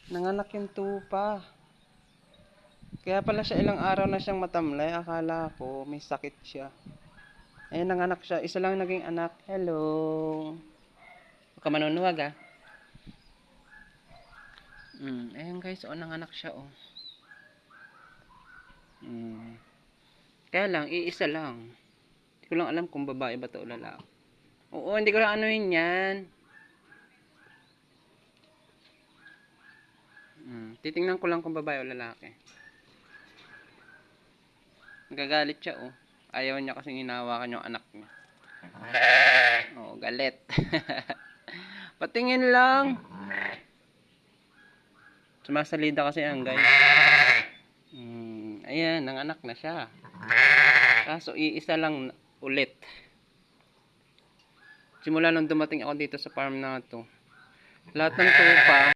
Nanganak yung tupa. Kaya pala siya ilang araw na siyang matamlay. Akala ko may sakit siya. Ayun, nanganak siya. Isa lang naging anak. Hello. Huwag ka manunuwag ah. Ayun guys, nanganak siya oh. Kaya lang, iisa lang. Hindi ko lang alam kung babae ba to o lalaki. Oo, hindi ko lang anuhin yan. Titingnan ko lang kung babae o lalaki. Nagagalit siya oh. Ayaw niya kasing hinawakan yung anak niya. Oh, galit. Patingin lang. Sumasalida kasi yan guys. Ayan, nanganak na siya. Kaso iisa lang ulit. Simula nung dumating ako dito sa farm na to, lahat ng tupa